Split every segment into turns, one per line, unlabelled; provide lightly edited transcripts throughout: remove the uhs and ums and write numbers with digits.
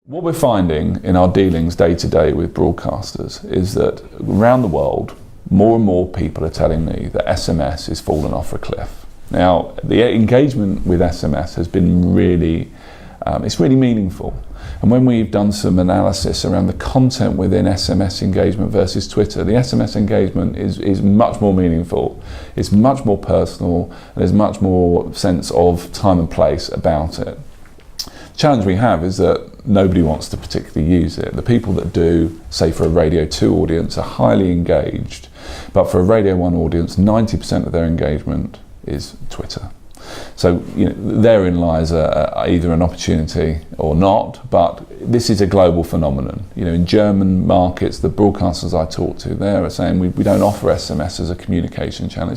What we're finding in our dealings day to day with broadcasters is that around the world, more and more people are telling me that SMS is falling off a cliff. Now, the engagement with SMS has been it's really meaningful. And when we've done some analysis around the content within SMS engagement versus Twitter, the SMS engagement is much more meaningful, it's much more personal, and there's much more sense of time and place about it. The challenge we have is that nobody wants to particularly use it. The people that do, say for a Radio 2 audience, are highly engaged, but for a Radio 1 audience, 90% of their engagement is Twitter. So therein lies either an opportunity or not, but this is a global phenomenon. In German markets, the broadcasters I talk to there are saying we don't offer SMS as a communication channel.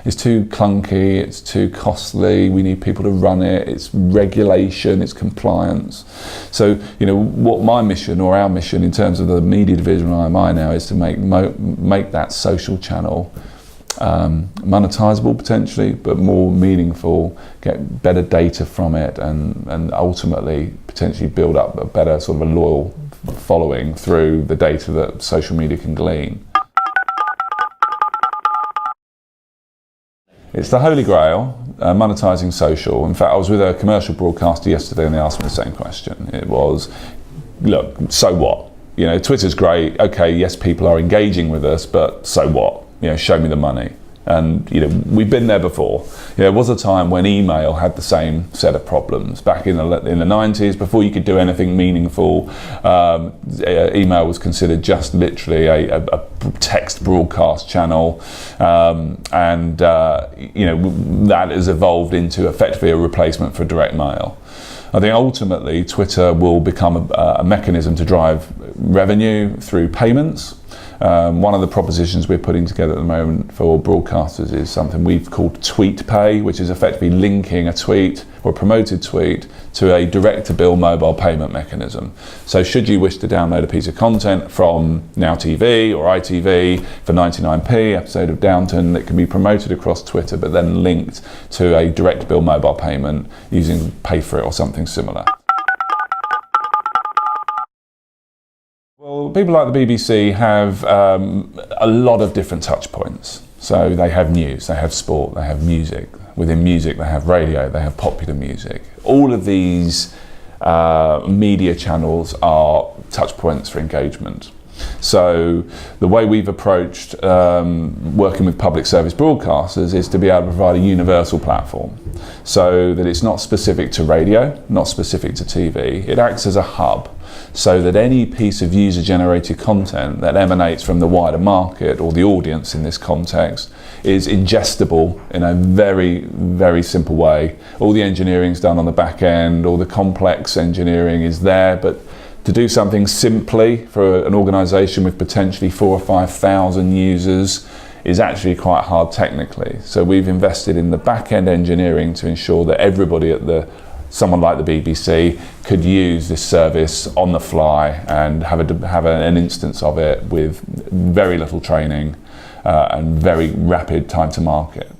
It's too clunky, it's too costly, we need people to run it, it's regulation, it's compliance. So, what my mission or our mission in terms of the media division of IMI now is to make that social channel monetizable potentially, but more meaningful, get better data from it, and ultimately potentially build up a better sort of a loyal following through the data that social media can glean. It's the holy grail, monetizing social. In fact, I was with a commercial broadcaster yesterday and they asked me the same question. It was, look, so what? Twitter's great, okay, yes, people are engaging with us, but so what? Show me the money. And we've been there before. There was a time when email had the same set of problems. Back in the 90s, before you could do anything meaningful, email was considered just literally a text broadcast channel, and that has evolved into effectively a replacement for direct mail. I think ultimately Twitter will become a mechanism to drive revenue through payments. One of the propositions we're putting together at the moment for broadcasters is something we've called Tweet Pay, which is effectively linking a tweet or a promoted tweet to a direct-to-bill mobile payment mechanism. So should you wish to download a piece of content from Now TV or ITV for 99p, episode of Downton, that can be promoted across Twitter but then linked to a direct-to-bill mobile payment using Pay For It or something similar. Well, people like the BBC have a lot of different touch points. So they have news, they have sport, they have music. Within music, they have radio, they have popular music. All of these media channels are touch points for engagement. So the way we've approached working with public service broadcasters is to be able to provide a universal platform so that it's not specific to radio, not specific to TV. It acts as a hub so that any piece of user-generated content that emanates from the wider market or the audience in this context is ingestible in a very, very simple way. All the engineering's done on the back end, all the complex engineering is there, but to do something simply for an organisation with potentially 4,000 or 5,000 users is actually quite hard technically. So we've invested in the back-end engineering to ensure that everybody at someone like the BBC could use this service on the fly and have an instance of it with very little training and very rapid time to market.